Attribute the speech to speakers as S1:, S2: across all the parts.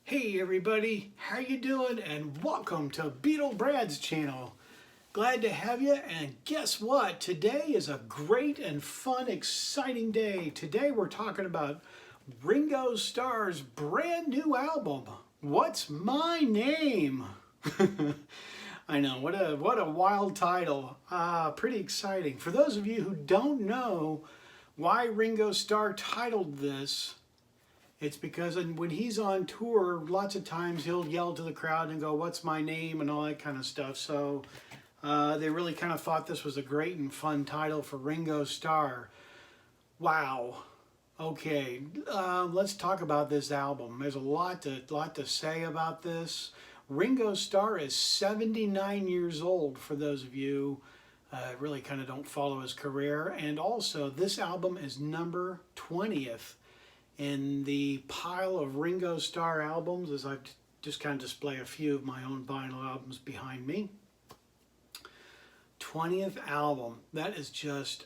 S1: Hey everybody, how you doing? And welcome to Beatle Brad's channel. Glad to have you, and guess what? Today is a great and fun, exciting day. Today we're talking about Ringo Starr's brand new album, What's My Name? I know, what a wild title. Pretty exciting. For those of you who don't know why Ringo Starr titled this, it's because when he's on tour, lots of times he'll yell to the crowd and go, "What's my name?" and all that kind of stuff. So they really kind of thought this was a great and fun title for Ringo Starr. Wow. Okay, let's talk about this album. There's a lot to say about this. Ringo Starr is 79 years old, for those of you really kind of don't follow his career. And also, this album is number 20th in the pile of Ringo Starr albums, as I just kind of display a few of my own vinyl albums behind me. 20th album. That is just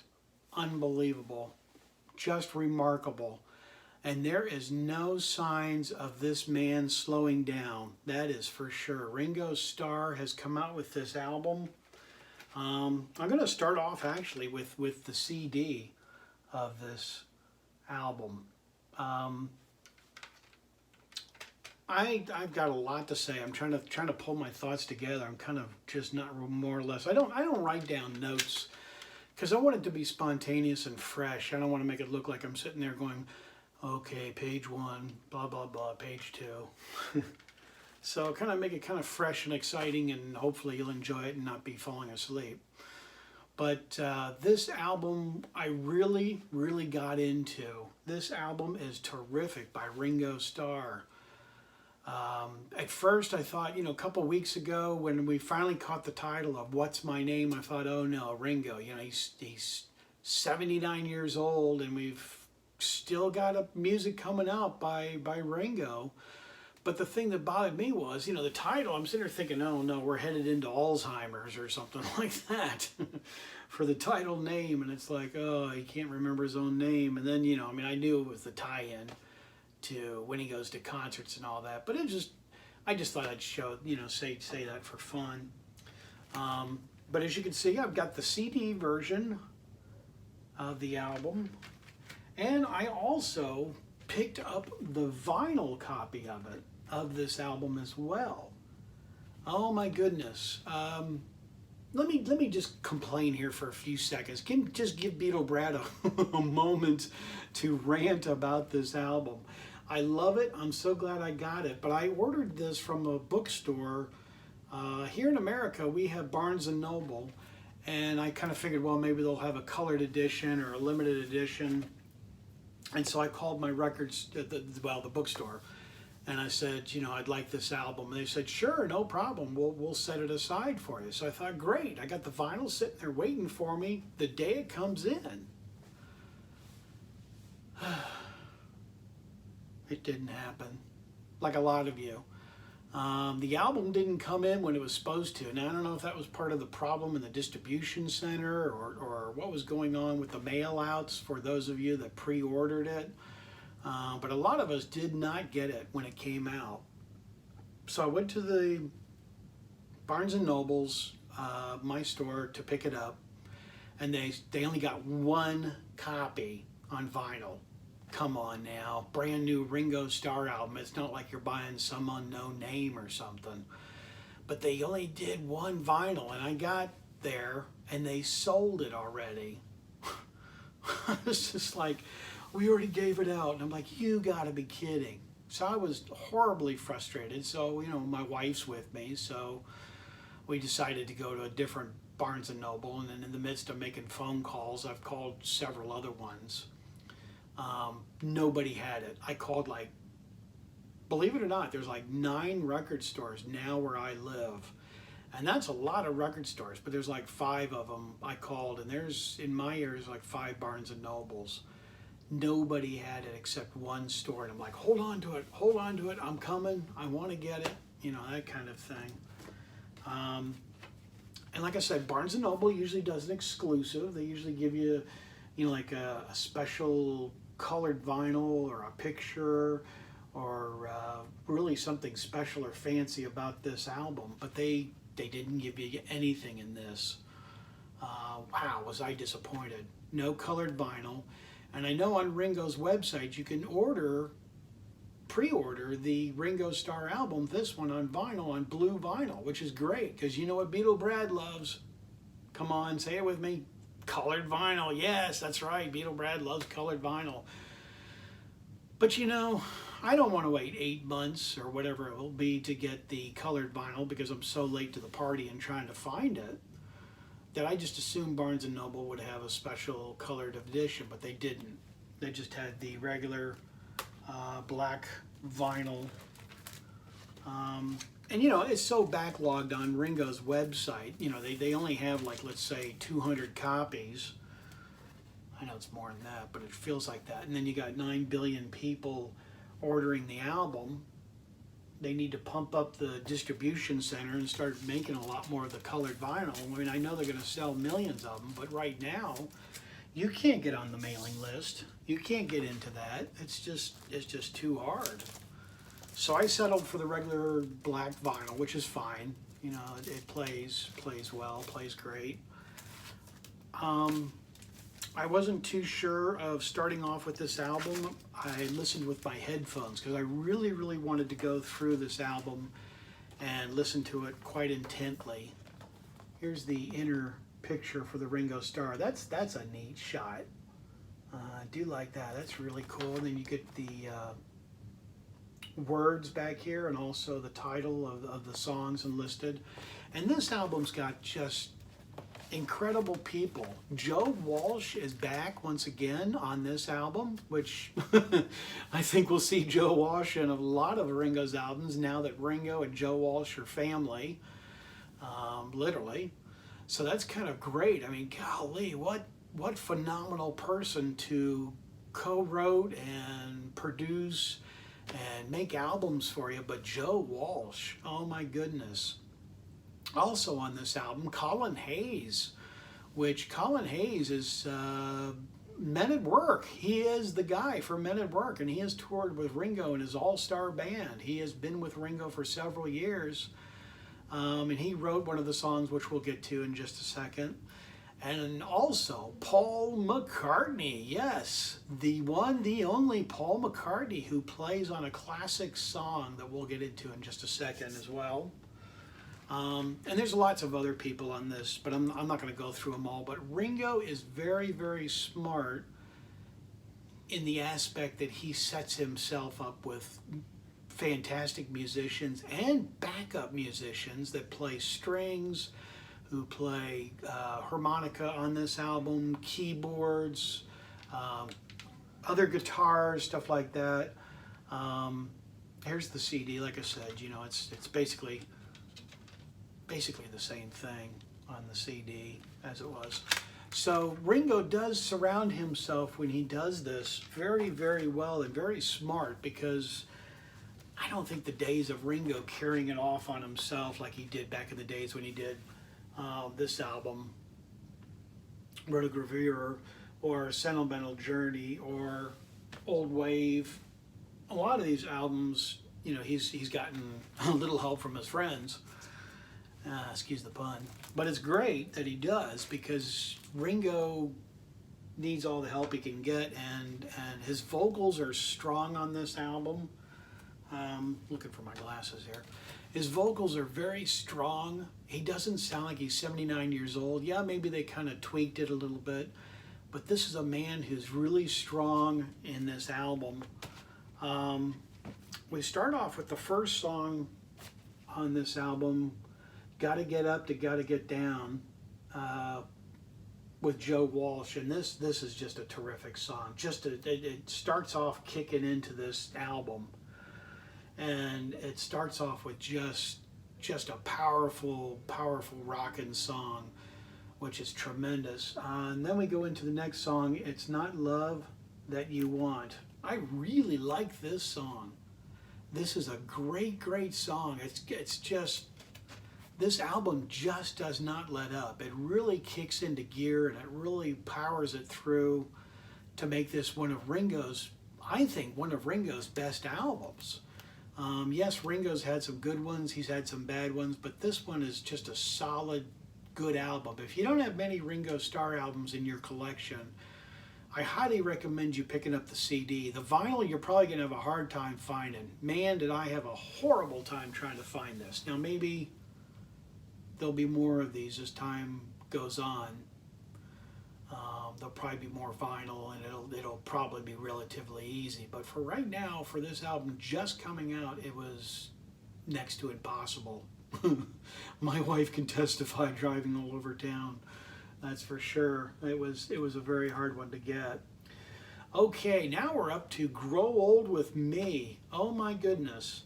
S1: unbelievable. Just remarkable. And there is no signs of this man slowing down. That is for sure. Ringo Starr has come out with this album. I'm going to start off actually with the CD of this album. I've got a lot to say. I'm trying to pull my thoughts together. I'm kind of just not more or less. I don't write down notes because I want it to be spontaneous and fresh. I don't want to make it look like I'm sitting there going, okay, page 1, blah blah blah, page 2. So kind of make it kind of fresh and exciting, and hopefully you'll enjoy it and not be falling asleep. But this album I really got into. This album is terrific by Ringo Starr. At first I thought, a couple weeks ago when we finally caught the title of What's My Name, I thought, oh no, Ringo, he's 79 years old and we've still got music coming out by Ringo. But the thing that bothered me was, the title, I'm sitting there thinking, oh no, we're headed into Alzheimer's or something like that for the title name. And it's like, oh, he can't remember his own name. And then, I knew it was the tie-in to when he goes to concerts and all that. But I just thought I'd show, say that for fun. But as you can see, I've got the CD version of the album. And I also picked up the vinyl copy of this album as well. Oh my goodness. Let me just complain here for a few seconds. Just give Beatle Brad a moment to rant about this album. I love it. I'm so glad I got it. But I ordered this from a bookstore. Here in America, we have Barnes & Noble. And I kind of figured, well, maybe they'll have a colored edition or a limited edition. And so I called my records, the bookstore, and I said, I'd like this album. And they said, sure, no problem. We'll set it aside for you. So I thought, great. I got the vinyl sitting there waiting for me the day it comes in. It didn't happen, like a lot of you. The album didn't come in when it was supposed to. Now, I don't know if that was part of the problem in the distribution center or what was going on with the mail outs for those of you that pre-ordered it. But a lot of us did not get it when it came out. So I went to the Barnes & Noble's, my store, to pick it up. And they only got one copy on vinyl. Come on now, brand new Ringo Starr album. It's not like you're buying some unknown name or something. But they only did one vinyl, and I got there and they sold it already. It's just like, we already gave it out. And I'm like, you gotta be kidding. So I was horribly frustrated. So, my wife's with me, so we decided to go to a different Barnes & Noble. And then in the midst of making phone calls, I've called several other ones. Nobody had it. I called believe it or not, there's 9 record stores now where I live. And that's a lot of record stores, but there's 5 of them I called, and there's, in my area, there's 5 Barnes & Nobles. Nobody had it except one store. And I'm like, hold on to it, I'm coming, I want to get it, that kind of thing. And like I said, Barnes & Noble usually does an exclusive. They usually give you, a special colored vinyl or a picture really something special or fancy about this album, but they didn't give you anything in this. Wow, was I disappointed. No colored vinyl. And I know on Ringo's website you can pre-order the Ringo Starr album, this one on vinyl, on blue vinyl, which is great because you know what Beatle Brad loves. Come on, say it with me. Colored vinyl. Yes, that's right. Beatle Brad loves colored vinyl. But you know, I don't want to wait 8 months or whatever it will be to get the colored vinyl because I'm so late to the party and trying to find it that I just assumed Barnes & Noble would have a special colored edition, but they didn't. They just had the regular black vinyl. And you know, it's so backlogged on Ringo's website. You know, they only have like, let's say 200 copies. I know it's more than that, but it feels like that. And then you got 9 billion people ordering the album. They need to pump up the distribution center and start making a lot more of the colored vinyl. I mean, I know they're going to sell millions of them, but right now, you can't get on the mailing list. You can't get into that. It's just too hard. So I settled for the regular black vinyl, which is fine. You know, it plays well, plays great. I wasn't too sure of starting off with this album. I listened with my headphones because I really, really wanted to go through this album and listen to it quite intently. Here's the inner picture for the Ringo Starr. That's a neat shot. I do like that. That's really cool. And then you get the words back here and also the title of the songs enlisted. And this album's got just incredible people. Joe Walsh is back once again on this album, which I think we'll see Joe Walsh in a lot of Ringo's albums now that Ringo and Joe Walsh are family, literally. So that's kind of great. I mean, golly, what phenomenal person to co-wrote and produce and make albums for you, but Joe Walsh, oh my goodness. Also on this album, Colin Hayes, which Colin Hayes is Men at Work. He is the guy for Men at Work, and he has toured with Ringo and his all-star band. He has been with Ringo for several years, and he wrote one of the songs, which we'll get to in just a second. And also Paul McCartney, yes, the one, the only Paul McCartney, who plays on a classic song that we'll get into in just a second as well. And there's lots of other people on this, but I'm not going to go through them all. But Ringo is very, very smart in the aspect that he sets himself up with fantastic musicians and backup musicians that play strings, who play harmonica on this album, keyboards, other guitars, stuff like that. Here's the CD. Like I said, you know, it's basically the same thing on the CD as it was. So Ringo does surround himself when he does this very, very well and very smart, because I don't think the days of Ringo carrying it off on himself like he did back in the days when he did this album, Rotogravure, or Sentimental Journey, or Old Wave. A lot of these albums, you know, he's gotten a little help from his friends. Excuse the pun. But it's great that he does, because Ringo needs all the help he can get, and his vocals are strong on this album. Looking for my glasses here. His vocals are very strong. He doesn't sound like he's 79 years old. Yeah, maybe they kind of tweaked it a little bit, but this is a man who's really strong in this album. We start off with the first song on this album, Gotta Get Up to Gotta Get Down, with Joe Walsh, and this is just a terrific song. It starts off kicking into this album, and it starts off with just a powerful rockin' song, which is tremendous. And then we go into the next song, It's Not Love That You Want. I really like this song. This is a great song. It's just, this album just does not let up. It really kicks into gear, and it really powers it through to make this one of Ringo's, I think, one of Ringo's best albums. Yes, Ringo's had some good ones, he's had some bad ones, but this one is just a solid, good album. If you don't have many Ringo Starr albums in your collection, I highly recommend you picking up the CD. The vinyl, you're probably going to have a hard time finding. Man, did I have a horrible time trying to find this. Now, maybe there'll be more of these as time goes on. There'll probably be more vinyl, and it'll probably be relatively easy. But for right now, for this album just coming out, it was next to impossible. My wife can testify, driving all over town. That's for sure. It was a very hard one to get. Okay, now we're up to Grow Old With Me. Oh my goodness.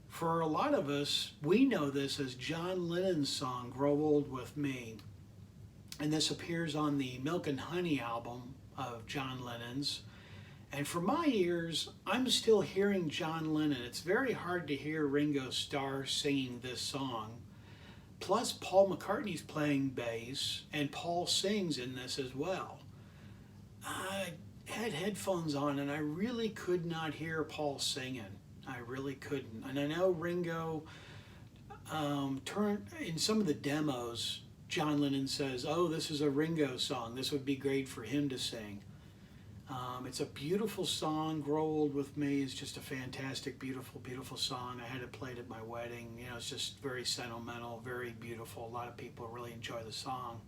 S1: For a lot of us, we know this as John Lennon's song, Grow Old With Me. And this appears on the Milk and Honey album of John Lennon's. And for my ears, I'm still hearing John Lennon. It's very hard to hear Ringo Starr singing this song. Plus, Paul McCartney's playing bass, and Paul sings in this as well. I had headphones on, and I really could not hear Paul singing. I really couldn't. And I know Ringo turned in some of the demos. John Lennon says, "Oh, this is a Ringo song. This would be great for him to sing." It's a beautiful song. Grow Old With Me is just a fantastic, beautiful, beautiful song. I had it played at my wedding. You know, it's just very sentimental, very beautiful. A lot of people really enjoy the song.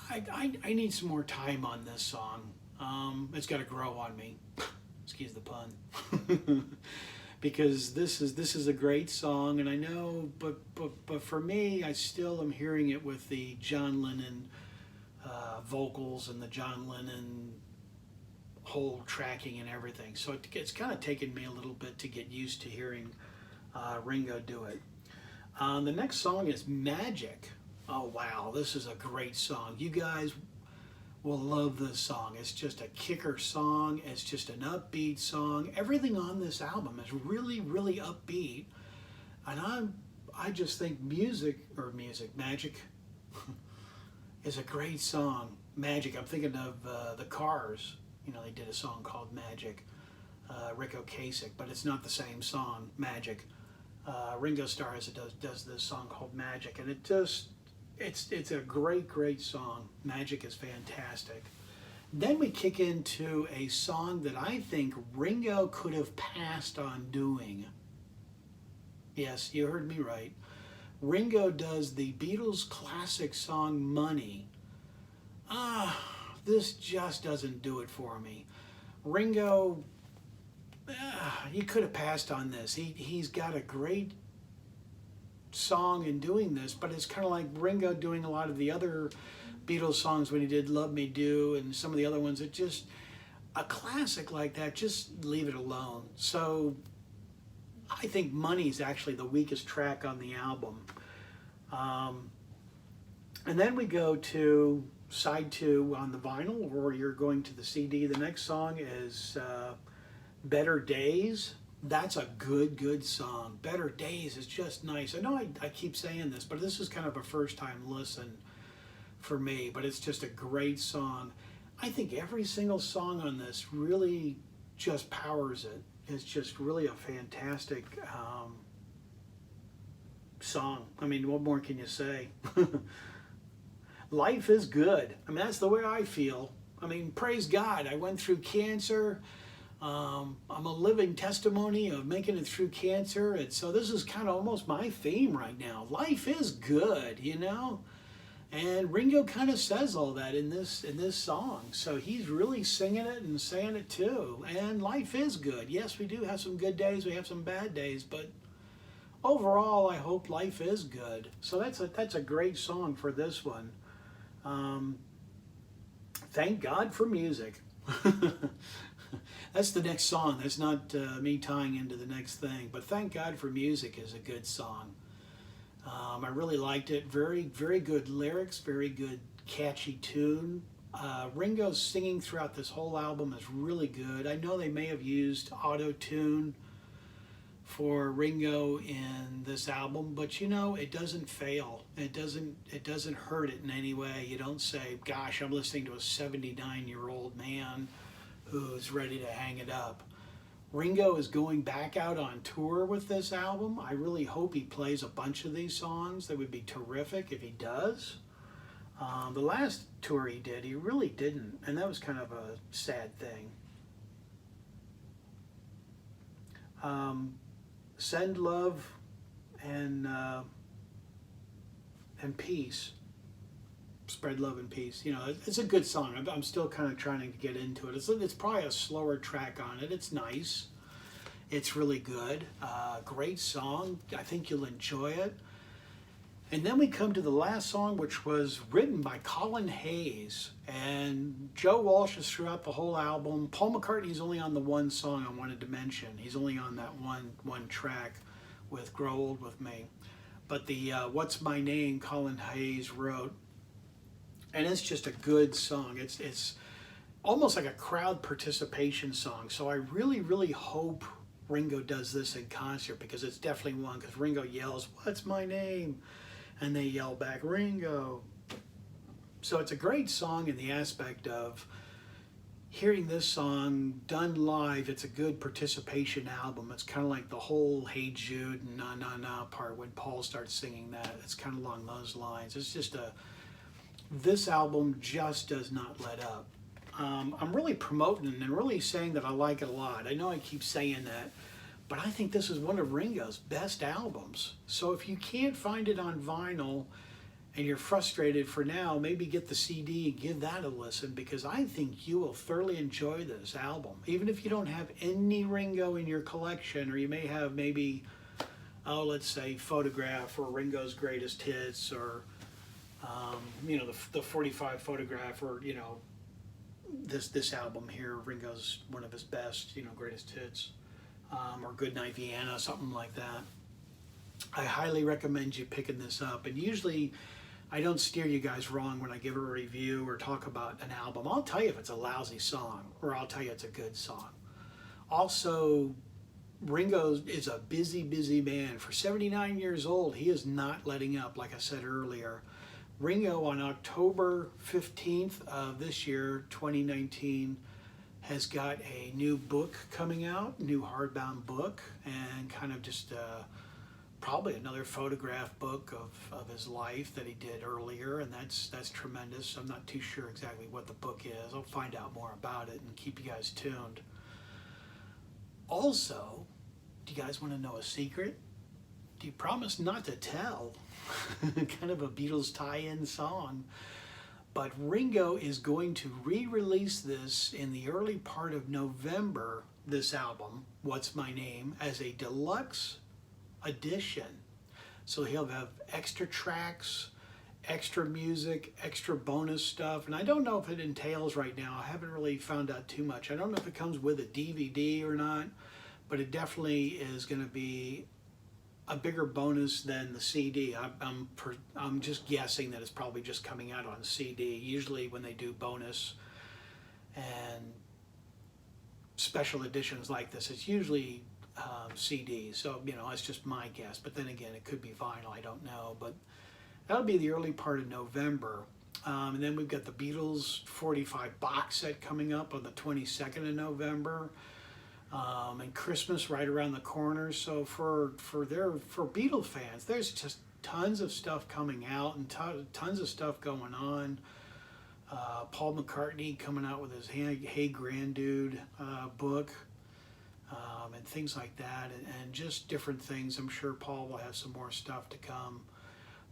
S1: I need some more time on this song. It's got to grow on me. Excuse the pun. Because this is a great song, and I know, but for me, I still am hearing it with the John Lennon vocals and the John Lennon whole tracking and everything. So it's kind of taken me a little bit to get used to hearing Ringo do it. The next song is Magic. Oh wow, this is a great song. You guys will love this song. It's just a kicker song. It's just an upbeat song. Everything on this album is really, really upbeat. And I just think Magic is a great song. Magic, I'm thinking of the Cars. You know, they did a song called Magic, Rick Ocasek, but it's not the same song, Magic. Ringo Starr does this song called Magic, and it's a great, great song. Magic is fantastic. Then we kick into a song that I think Ringo could have passed on doing. Yes, you heard me right. Ringo does the Beatles classic song Money. This just doesn't do it for me. Ringo, he could have passed on this. He's got a great song in doing this, but it's kind of like Ringo doing a lot of the other Beatles songs when he did Love Me Do and some of the other ones. It just, a classic like that, just leave it alone. So I think Money is actually the weakest track on the album. And then we go to side 2 on the vinyl, or you're going to the CD. The next song is Better Days. That's a good song. Better Days is just nice. I know I keep saying this, but this is kind of a first time listen for me, but it's just a great song. I think every single song on this really just powers it. It's just really a fantastic song. I mean, what more can you say? Life is good. I mean, that's the way I feel. I mean, praise God. I went through cancer. I'm a living testimony of making it through cancer. And so this is kind of almost my theme right now. Life is good, you know? And Ringo kind of says all that in this song. So he's really singing it and saying it too. And life is good. Yes, we do have some good days. We have some bad days. But overall, I hope life is good. So that's a great song for this one. Thank God for music. That's the next song. That's not me tying into the next thing. But Thank God for Music is a good song. I really liked it. Very, very good lyrics. Very good, catchy tune. Ringo's singing throughout this whole album is really good. I know they may have used auto-tune for Ringo in this album, but you know, it doesn't fail. It doesn't hurt it in any way. You don't say, gosh, I'm listening to a 79-year-old man who's ready to hang it up. Ringo is going back out on tour with this album. I really hope he plays a bunch of these songs. That would be terrific if he does. The last tour he did, he really didn't, and that was kind of a sad thing. Send love and peace. Spread love and peace. You know, it's a good song. I'm still kind of trying to get into it. It's probably a slower track on it. It's nice. It's really good. Great song. I think you'll enjoy it. And then we come to the last song, which was written by Colin Hayes. And Joe Walsh is throughout the whole album. Paul McCartney's only on the one song I wanted to mention. He's only on that one track with Grow Old With Me. But the What's My Name, Colin Hayes wrote. And it's just a good song. It's almost like a crowd participation song. So I really, really hope Ringo does this in concert, because it's definitely one, because Ringo yells, "What's my name?" And they yell back, "Ringo." So it's a great song in the aspect of hearing this song done live. It's a good participation album. It's kind of like the whole Hey Jude and Na Na Na part when Paul starts singing that. It's kind of along those lines. It's just this album just does not let up. I'm really promoting and really saying that I like it a lot. I know I keep saying that, but I think this is one of Ringo's best albums. So if you can't find it on vinyl and you're frustrated for now, maybe get the CD and give that a listen, because I think you will thoroughly enjoy this album. Even if you don't have any Ringo in your collection, or you may have maybe, let's say Photograph or Ringo's Greatest Hits, or you know, the 45 Photograph, or you know, this album here, Ringo's one of his best, you know, greatest hits, or Goodnight Vienna, something like that. I highly recommend you picking this up. And usually I don't steer you guys wrong when I give a review or talk about an album. I'll tell you if it's a lousy song, or I'll tell you it's a good song. Also, Ringo is a busy, busy man. For 79 years old, he is not letting up, like I said earlier. Ringo, on October 15th of this year, 2019, has got a new book coming out, new hardbound book, and kind of just probably another photograph book of his life that he did earlier, and that's tremendous. I'm not too sure exactly what the book is. I'll find out more about it and keep you guys tuned. Also, do you guys want to know a secret? Do you promise not to tell? Kind of a Beatles tie-in song. But Ringo is going to re-release this in the early part of November, this album, What's My Name, as a deluxe edition. So he'll have extra tracks, extra music, extra bonus stuff. And I don't know if it entails right now. I haven't really found out too much. I don't know if it comes with a DVD or not, but it definitely is going to be a bigger bonus than the CD. I'm just guessing that it's probably just coming out on CD. Usually when they do bonus and special editions like this, it's usually CD. So, you know, that's just my guess. But then again, it could be vinyl. I don't know. But that'll be the early part of November. And then we've got the Beatles 45 box set coming up on the 22nd of November. And Christmas right around the corner. So for Beatle fans, there's just tons of stuff coming out and tons of stuff going on. Paul McCartney coming out with his Hey Granddude book, and things like that, and just different things. I'm sure Paul will have some more stuff to come.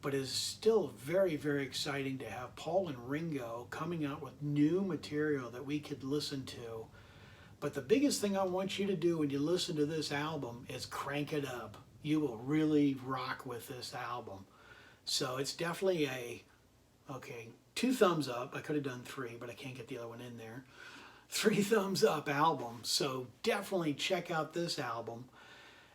S1: But it's still very, very exciting to have Paul and Ringo coming out with new material that we could listen to. But the biggest thing I want you to do when you listen to this album is crank it up. You will really rock with this album. So it's definitely 2 thumbs up. I could have done 3, but I can't get the other one in there. 3 thumbs up album. So definitely check out this album.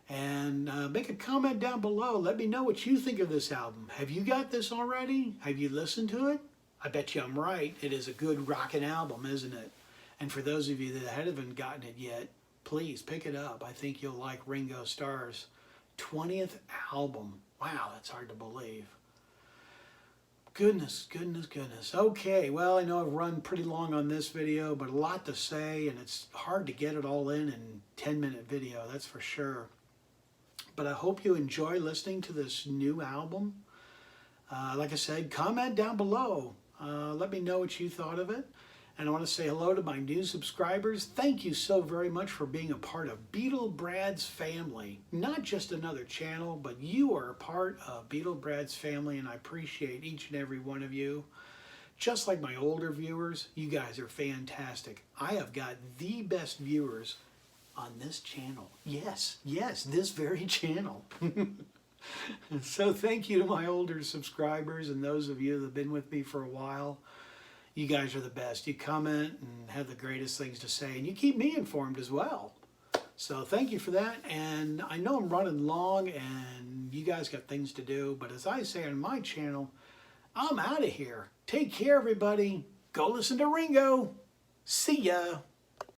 S1: And make a comment down below. Let me know what you think of this album. Have you got this already? Have you listened to it? I bet you I'm right. It is a good rockin' album, isn't it? And for those of you that haven't gotten it yet, please pick it up. I think you'll like Ringo Starr's 20th album. Wow, that's hard to believe. Goodness, goodness, goodness. Okay, well, I know I've run pretty long on this video, but a lot to say, and it's hard to get it all in 10-minute video, that's for sure. But I hope you enjoy listening to this new album. Like I said, comment down below. Let me know what you thought of it. And I want to say hello to my new subscribers. Thank you so very much for being a part of Beatle Brad's family. Not just another channel, but you are a part of Beatle Brad's family, and I appreciate each and every one of you. Just like my older viewers, you guys are fantastic. I have got the best viewers on this channel. Yes, this very channel. So thank you to my older subscribers and those of you that have been with me for a while. You guys are the best. You comment and have the greatest things to say, and you keep me informed as well. So thank you for that. And I know I'm running long and you guys got things to do, but as I say on my channel, I'm out of here. Take care, everybody. Go listen to Ringo. See ya.